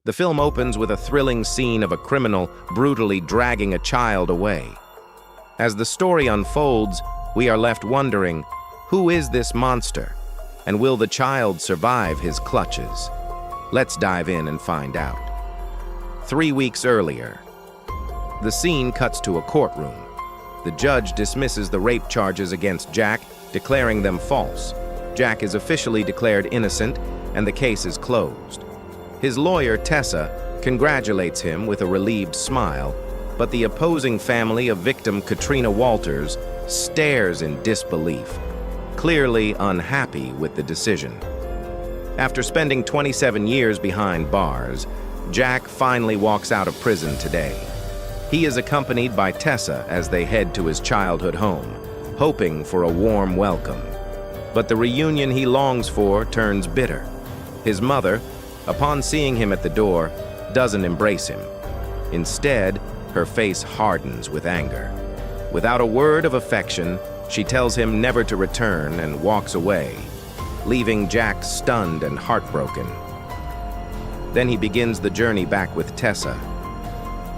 The film opens with a thrilling scene of a criminal brutally dragging a child away. As the story unfolds, we are left wondering, who is this monster? And will the child survive his clutches? Let's dive in and find out. 3 weeks earlier, the scene cuts to a courtroom. The judge dismisses the rape charges against Jack, declaring them false. Jack is officially declared innocent, and the case is closed. His lawyer, Tessa, congratulates him with a relieved smile, but the opposing family of victim Katrina Walters stares in disbelief, clearly unhappy with the decision. After spending 27 years behind bars, Jack finally walks out of prison today. He is accompanied by Tessa as they head to his childhood home, hoping for a warm welcome. But the reunion he longs for turns bitter. His mother, upon seeing him at the door, doesn't embrace him. Instead, her face hardens with anger. Without a word of affection, she tells him never to return and walks away, leaving Jack stunned and heartbroken. Then he begins the journey back with Tessa.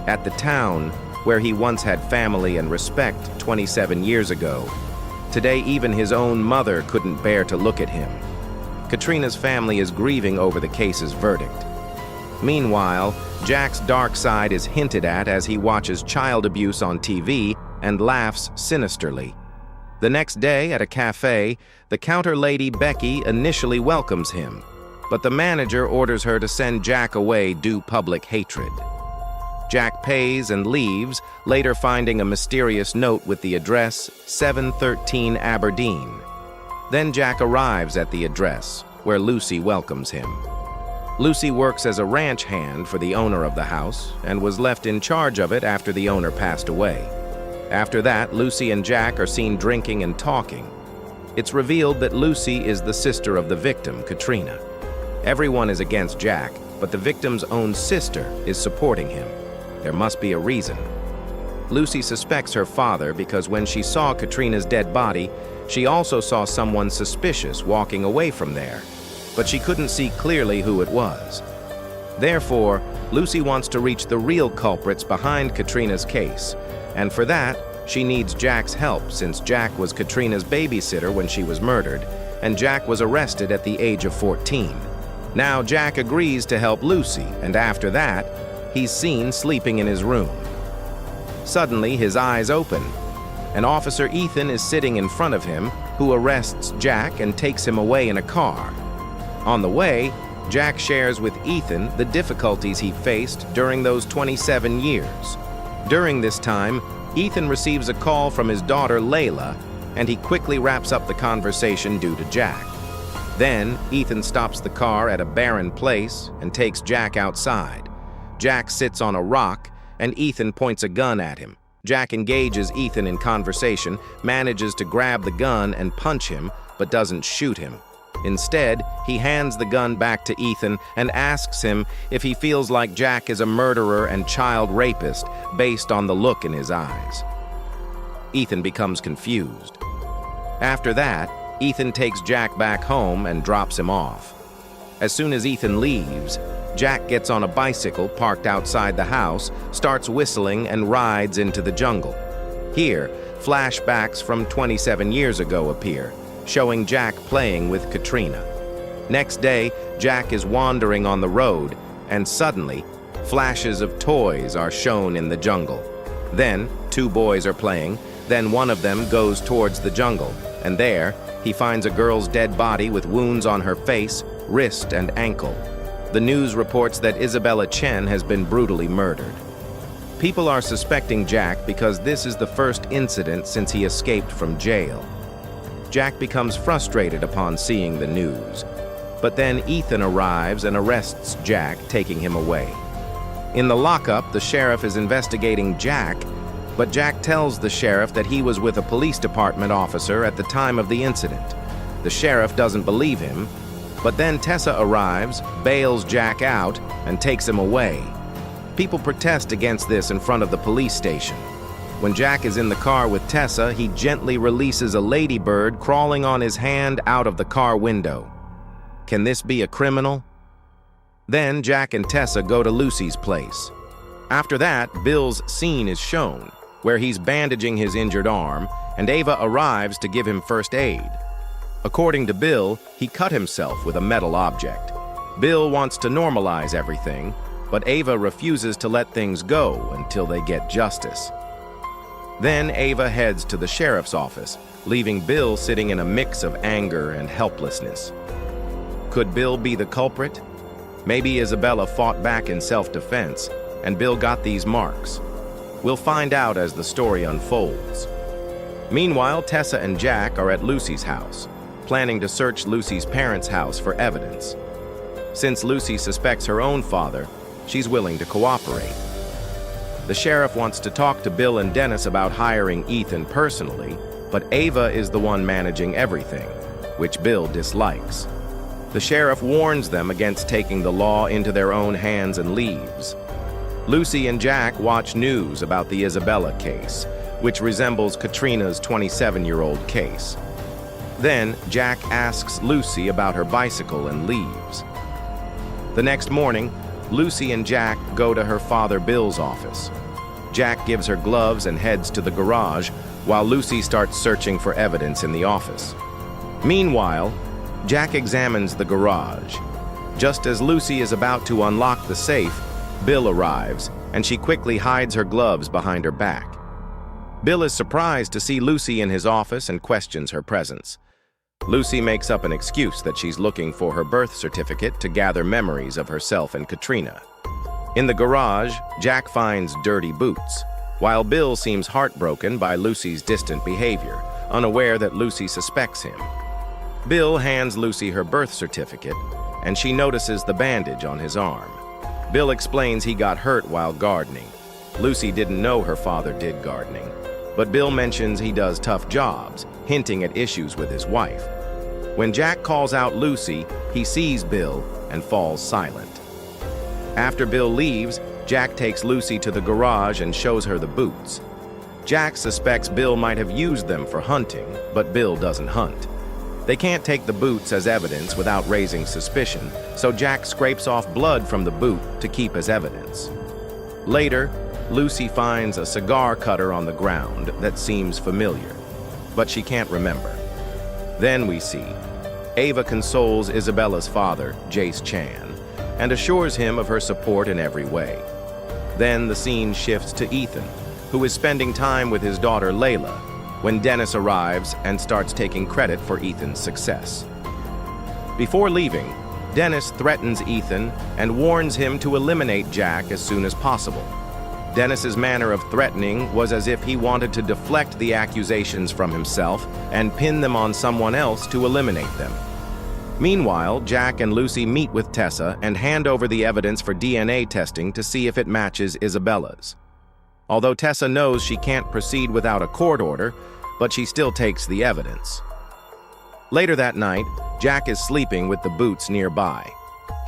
At the town where he once had family and respect 27 years ago, today even his own mother couldn't bear to look at him. Katrina's family is grieving over the case's verdict. Meanwhile, Jack's dark side is hinted at as he watches child abuse on TV and laughs sinisterly. The next day at a cafe, the counter lady Becky initially welcomes him, but the manager orders her to send Jack away due public hatred. Jack pays and leaves, later finding a mysterious note with the address 713 Aberdeen. Then Jack arrives at the address, where Lucy welcomes him. Lucy works as a ranch hand for the owner of the house and was left in charge of it after the owner passed away. After that, Lucy and Jack are seen drinking and talking. It's revealed that Lucy is the sister of the victim, Katrina. Everyone is against Jack, but the victim's own sister is supporting him. There must be a reason. Lucy suspects her father because when she saw Katrina's dead body, she also saw someone suspicious walking away from there, but she couldn't see clearly who it was. Therefore, Lucy wants to reach the real culprits behind Katrina's case, and for that, she needs Jack's help since Jack was Katrina's babysitter when she was murdered, and Jack was arrested at the age of 14. Now Jack agrees to help Lucy, and after that, he's seen sleeping in his room. Suddenly, his eyes open, and Officer Ethan is sitting in front of him, who arrests Jack and takes him away in a car. On the way, Jack shares with Ethan the difficulties he faced during those 27 years. During this time, Ethan receives a call from his daughter Layla, and he quickly wraps up the conversation due to Jack. Then, Ethan stops the car at a barren place and takes Jack outside. Jack sits on a rock, and Ethan points a gun at him. Jack engages Ethan in conversation, manages to grab the gun and punch him, but doesn't shoot him. Instead, he hands the gun back to Ethan and asks him if he feels like Jack is a murderer and child rapist based on the look in his eyes. Ethan becomes confused. After that, Ethan takes Jack back home and drops him off. As soon as Ethan leaves, Jack gets on a bicycle parked outside the house, starts whistling, and rides into the jungle. Here, flashbacks from 27 years ago appear, showing Jack playing with Katrina. Next day, Jack is wandering on the road, and suddenly, flashes of toys are shown in the jungle. Then, 2 boys are playing, then one of them goes towards the jungle, and there, he finds a girl's dead body with wounds on her face, wrist, and ankle. The news reports that Isabella Chen has been brutally murdered. People are suspecting Jack because this is the first incident since he escaped from jail. Jack becomes frustrated upon seeing the news, but then Ethan arrives and arrests Jack, taking him away. In the lockup, the sheriff is investigating Jack, but Jack tells the sheriff that he was with a police department officer at the time of the incident. The sheriff doesn't believe him, but then Tessa arrives, bails Jack out, and takes him away. People protest against this in front of the police station. When Jack is in the car with Tessa, he gently releases a ladybird crawling on his hand out of the car window. Can this be a criminal? Then Jack and Tessa go to Lucy's place. After that, Bill's scene is shown, where he's bandaging his injured arm, and Ava arrives to give him first aid. According to Bill, he cut himself with a metal object. Bill wants to normalize everything, but Ava refuses to let things go until they get justice. Then Ava heads to the sheriff's office, leaving Bill sitting in a mix of anger and helplessness. Could Bill be the culprit? Maybe Isabella fought back in self-defense, and Bill got these marks. We'll find out as the story unfolds. Meanwhile, Tessa and Jack are at Lucy's house, planning to search Lucy's parents' house for evidence. Since Lucy suspects her own father, she's willing to cooperate. The sheriff wants to talk to Bill and Dennis about hiring Ethan personally, but Ava is the one managing everything, which Bill dislikes. The sheriff warns them against taking the law into their own hands and leaves. Lucy and Jack watch news about the Isabella case, which resembles Katrina's 27-year-old case. Then Jack asks Lucy about her bicycle and leaves. The next morning, Lucy and Jack go to her father Bill's office. Jack gives her gloves and heads to the garage, while Lucy starts searching for evidence in the office. Meanwhile, Jack examines the garage. Just as Lucy is about to unlock the safe, Bill arrives, and she quickly hides her gloves behind her back. Bill is surprised to see Lucy in his office and questions her presence. Lucy makes up an excuse that she's looking for her birth certificate to gather memories of herself and Katrina. In the garage, Jack finds dirty boots, while Bill seems heartbroken by Lucy's distant behavior, unaware that Lucy suspects him. Bill hands Lucy her birth certificate, and she notices the bandage on his arm. Bill explains he got hurt while gardening. Lucy didn't know her father did gardening, but Bill mentions he does tough jobs, hinting at issues with his wife. When Jack calls out Lucy, he sees Bill and falls silent. After Bill leaves, Jack takes Lucy to the garage and shows her the boots. Jack suspects Bill might have used them for hunting, but Bill doesn't hunt. They can't take the boots as evidence without raising suspicion, so Jack scrapes off blood from the boot to keep as evidence. Later, Lucy finds a cigar cutter on the ground that seems familiar, but she can't remember. Then we see Ava consoles Isabella's father, Jace Chan, and assures him of her support in every way. Then the scene shifts to Ethan, who is spending time with his daughter Layla, when Dennis arrives and starts taking credit for Ethan's success. Before leaving, Dennis threatens Ethan and warns him to eliminate Jack as soon as possible. Dennis's manner of threatening was as if he wanted to deflect the accusations from himself and pin them on someone else to eliminate them. Meanwhile, Jack and Lucy meet with Tessa and hand over the evidence for DNA testing to see if it matches Isabella's. Although Tessa knows she can't proceed without a court order, but she still takes the evidence. Later that night, Jack is sleeping with the boots nearby.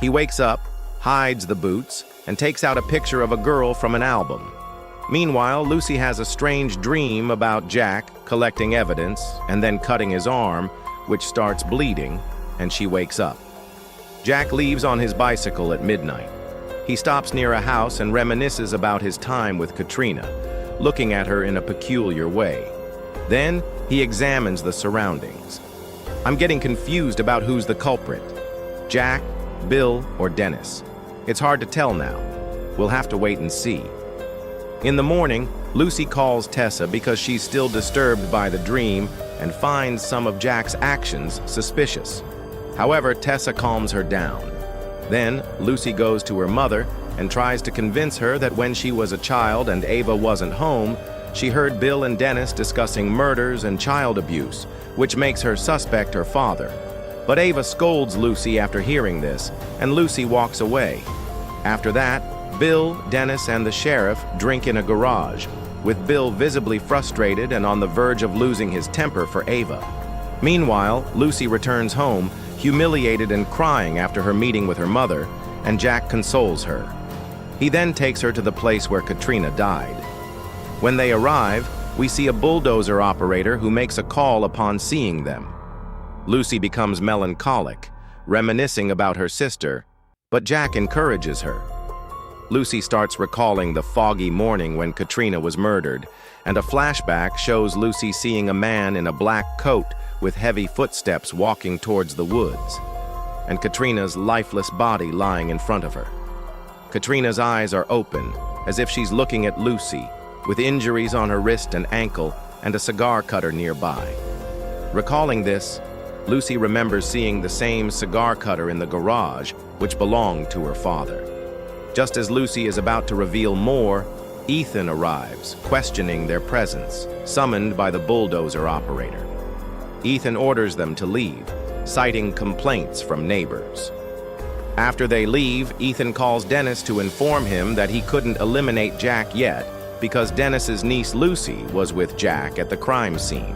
He wakes up, hides the boots, and takes out a picture of a girl from an album. Meanwhile, Lucy has a strange dream about Jack collecting evidence and then cutting his arm, which starts bleeding, and she wakes up. Jack leaves on his bicycle at midnight. He stops near a house and reminisces about his time with Katrina, looking at her in a peculiar way. Then, he examines the surroundings. I'm getting confused about who's the culprit. Jack, Bill, or Dennis. It's hard to tell now. We'll have to wait and see. In the morning, Lucy calls Tessa because she's still disturbed by the dream and finds some of Jack's actions suspicious. However, Tessa calms her down. Then, Lucy goes to her mother and tries to convince her that when she was a child and Ava wasn't home, she heard Bill and Dennis discussing murders and child abuse, which makes her suspect her father. But Ava scolds Lucy after hearing this, and Lucy walks away. After that, Bill, Dennis, and the sheriff drink in a garage, with Bill visibly frustrated and on the verge of losing his temper for Ava. Meanwhile, Lucy returns home, humiliated and crying after her meeting with her mother, and Jack consoles her. He then takes her to the place where Katrina died. When they arrive, we see a bulldozer operator who makes a call upon seeing them. Lucy becomes melancholic, reminiscing about her sister, but Jack encourages her. Lucy starts recalling the foggy morning when Katrina was murdered, and a flashback shows Lucy seeing a man in a black coat with heavy footsteps walking towards the woods, and Katrina's lifeless body lying in front of her. Katrina's eyes are open, as if she's looking at Lucy, with injuries on her wrist and ankle and a cigar cutter nearby. Recalling this, Lucy remembers seeing the same cigar cutter in the garage, which belonged to her father. Just as Lucy is about to reveal more, Ethan arrives, questioning their presence, summoned by the bulldozer operator. Ethan orders them to leave, citing complaints from neighbors. After they leave, Ethan calls Dennis to inform him that he couldn't eliminate Jack yet because Dennis's niece Lucy was with Jack at the crime scene.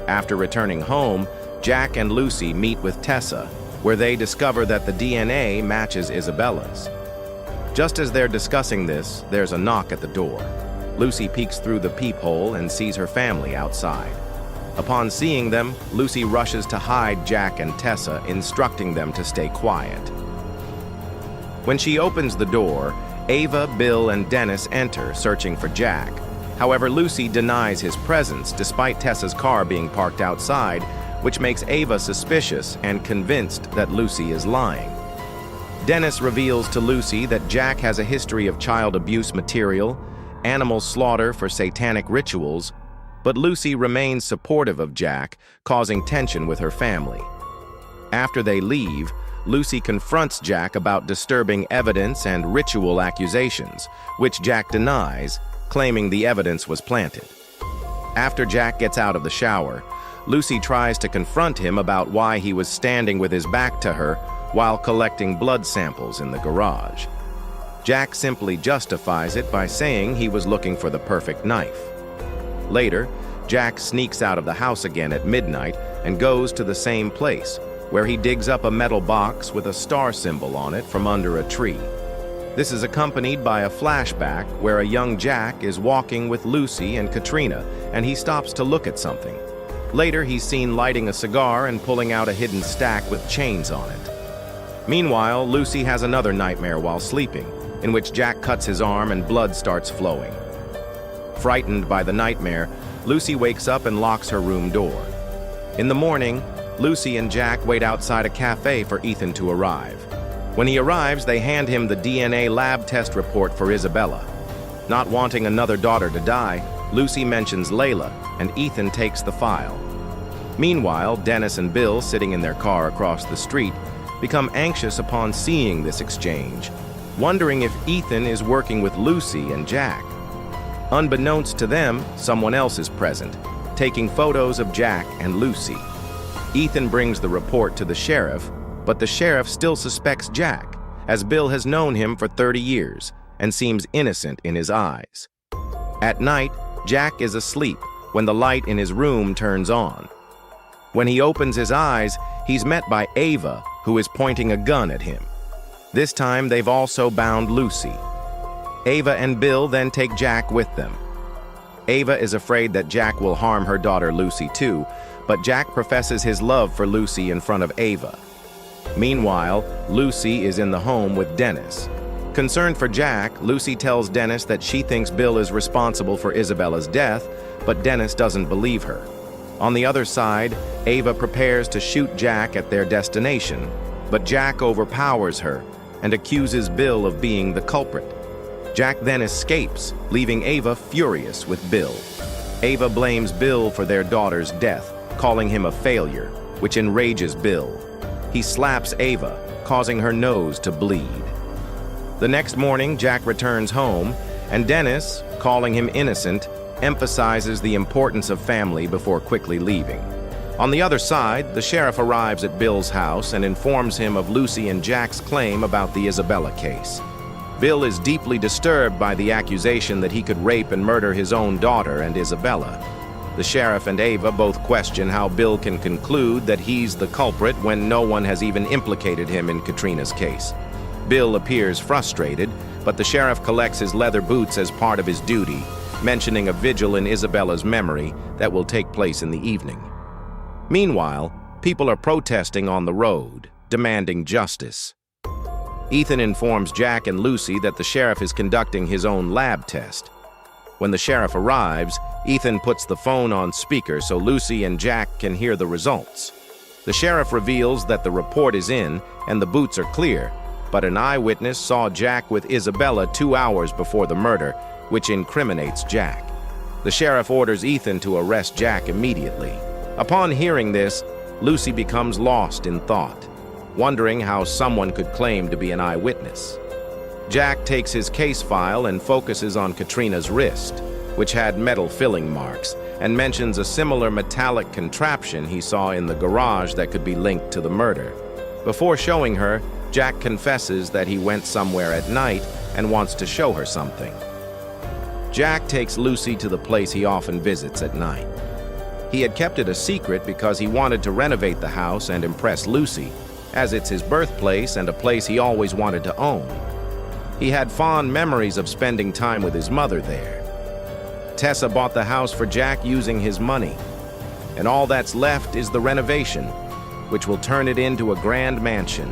After returning home, Jack and Lucy meet with Tessa, where they discover that the DNA matches Isabella's. Just as they're discussing this, there's a knock at the door. Lucy peeks through the peephole and sees her family outside. Upon seeing them, Lucy rushes to hide Jack and Tessa, instructing them to stay quiet. When she opens the door, Ava, Bill, and Dennis enter, searching for Jack. However, Lucy denies his presence despite Tessa's car being parked outside, which makes Ava suspicious and convinced that Lucy is lying. Dennis reveals to Lucy that Jack has a history of child abuse material, animal slaughter for satanic rituals, but Lucy remains supportive of Jack, causing tension with her family. After they leave, Lucy confronts Jack about disturbing evidence and ritual accusations, which Jack denies, claiming the evidence was planted. After Jack gets out of the shower, Lucy tries to confront him about why he was standing with his back to her while collecting blood samples in the garage. Jack simply justifies it by saying he was looking for the perfect knife. Later, Jack sneaks out of the house again at midnight and goes to the same place, where he digs up a metal box with a star symbol on it from under a tree. This is accompanied by a flashback where a young Jack is walking with Lucy and Katrina, and he stops to look at something. Later, he's seen lighting a cigar and pulling out a hidden stack with chains on it. Meanwhile, Lucy has another nightmare while sleeping, in which Jack cuts his arm and blood starts flowing. Frightened by the nightmare, Lucy wakes up and locks her room door. In the morning, Lucy and Jack wait outside a cafe for Ethan to arrive. When he arrives, they hand him the DNA lab test report for Isabella. Not wanting another daughter to die, Lucy mentions Layla, and Ethan takes the file. Meanwhile, Dennis and Bill, sitting in their car across the street, become anxious upon seeing this exchange, wondering if Ethan is working with Lucy and Jack. Unbeknownst to them, someone else is present, taking photos of Jack and Lucy. Ethan brings the report to the sheriff, but the sheriff still suspects Jack, as Bill has known him for 30 years and seems innocent in his eyes. At night, Jack is asleep when the light in his room turns on. When he opens his eyes, he's met by Ava, who is pointing a gun at him. This time, they've also bound Lucy. Ava and Bill then take Jack with them. Ava is afraid that Jack will harm her daughter Lucy too, but Jack professes his love for Lucy in front of Ava. Meanwhile, Lucy is in the home with Dennis. Concerned for Jack, Lucy tells Dennis that she thinks Bill is responsible for Isabella's death, but Dennis doesn't believe her. On the other side, Ava prepares to shoot Jack at their destination, but Jack overpowers her and accuses Bill of being the culprit. Jack then escapes, leaving Ava furious with Bill. Ava blames Bill for their daughter's death, calling him a failure, which enrages Bill. He slaps Ava, causing her nose to bleed. The next morning, Jack returns home, and Dennis, calling him innocent, emphasizes the importance of family before quickly leaving. On the other side, the sheriff arrives at Bill's house and informs him of Lucy and Jack's claim about the Isabella case. Bill is deeply disturbed by the accusation that he could rape and murder his own daughter and Isabella. The sheriff and Ava both question how Bill can conclude that he's the culprit when no one has even implicated him in Katrina's case. Bill appears frustrated, but the sheriff collects his leather boots as part of his duty, mentioning a vigil in Isabella's memory that will take place in the evening. Meanwhile, people are protesting on the road, demanding justice. Ethan informs Jack and Lucy that the sheriff is conducting his own lab test. When the sheriff arrives, Ethan puts the phone on speaker so Lucy and Jack can hear the results. The sheriff reveals that the report is in and the boots are clear, but an eyewitness saw Jack with Isabella 2 hours before the murder, which incriminates Jack. The sheriff orders Ethan to arrest Jack immediately. Upon hearing this, Lucy becomes lost in thought, wondering how someone could claim to be an eyewitness. Jack takes his case file and focuses on Katrina's wrist, which had metal filling marks, and mentions a similar metallic contraption he saw in the garage that could be linked to the murder. Before showing her, Jack confesses that he went somewhere at night and wants to show her something. Jack takes Lucy to the place he often visits at night. He had kept it a secret because he wanted to renovate the house and impress Lucy, as it's his birthplace and a place he always wanted to own. He had fond memories of spending time with his mother there. Tessa bought the house for Jack using his money, and all that's left is the renovation, which will turn it into a grand mansion.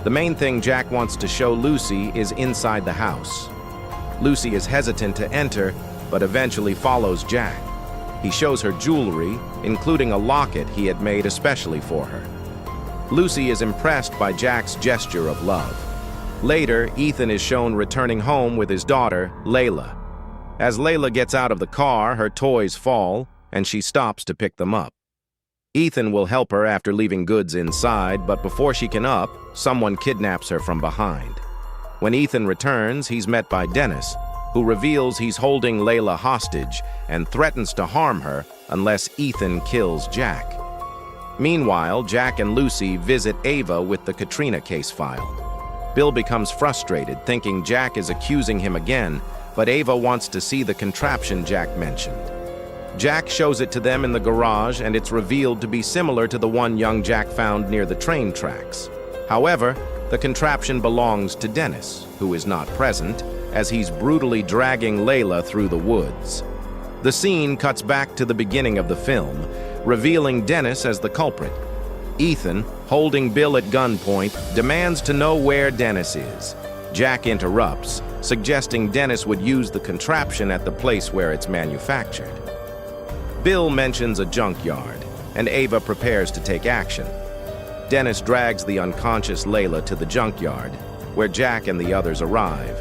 The main thing Jack wants to show Lucy is inside the house. Lucy is hesitant to enter, but eventually follows Jack. He shows her jewelry, including a locket he had made especially for her. Lucy is impressed by Jack's gesture of love. Later, Ethan is shown returning home with his daughter, Layla. As Layla gets out of the car, her toys fall, and she stops to pick them up. Ethan will help her after leaving goods inside, but before she can up, someone kidnaps her from behind. When Ethan returns, he's met by Dennis, who reveals he's holding Layla hostage and threatens to harm her unless Ethan kills Jack. Meanwhile, Jack and Lucy visit Ava with the Katrina case file. Bill becomes frustrated, thinking Jack is accusing him again, but Ava wants to see the contraption Jack mentioned. Jack shows it to them in the garage, and it's revealed to be similar to the one young Jack found near the train tracks. However, the contraption belongs to Dennis, who is not present, as he's brutally dragging Layla through the woods. The scene cuts back to the beginning of the film, revealing Dennis as the culprit. Ethan, holding Bill at gunpoint, demands to know where Dennis is. Jack interrupts, suggesting Dennis would use the contraption at the place where it's manufactured. Bill mentions a junkyard, and Ava prepares to take action. Dennis drags the unconscious Layla to the junkyard, where Jack and the others arrive.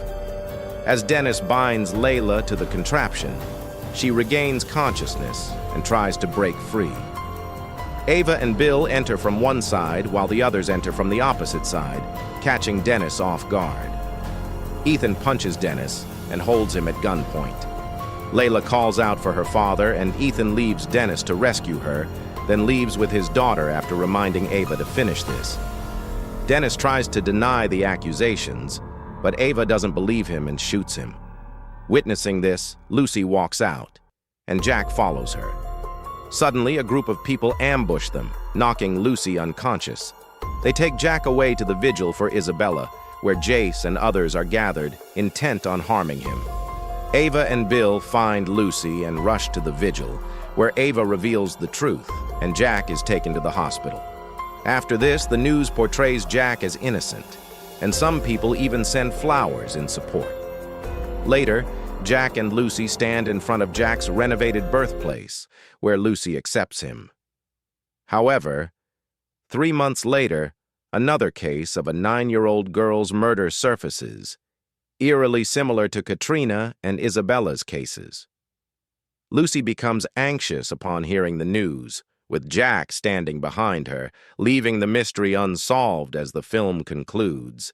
As Dennis binds Layla to the contraption, she regains consciousness and tries to break free. Ava and Bill enter from one side while the others enter from the opposite side, catching Dennis off guard. Ethan punches Dennis and holds him at gunpoint. Layla calls out for her father, and Ethan leaves Dennis to rescue her, then leaves with his daughter after reminding Ava to finish this. Dennis tries to deny the accusations, but Ava doesn't believe him and shoots him. Witnessing this, Lucy walks out, and Jack follows her. Suddenly, a group of people ambush them, knocking Lucy unconscious. They take Jack away to the vigil for Isabella, where Jace and others are gathered, intent on harming him. Ava and Bill find Lucy and rush to the vigil, where Ava reveals the truth, and Jack is taken to the hospital. After this, the news portrays Jack as innocent, and some people even send flowers in support. Later, Jack and Lucy stand in front of Jack's renovated birthplace, where Lucy accepts him. However, 3 months later, another case of a 9-year-old girl's murder surfaces, eerily similar to Katrina and Isabella's cases. Lucy becomes anxious upon hearing the news, with Jack standing behind her, leaving the mystery unsolved as the film concludes.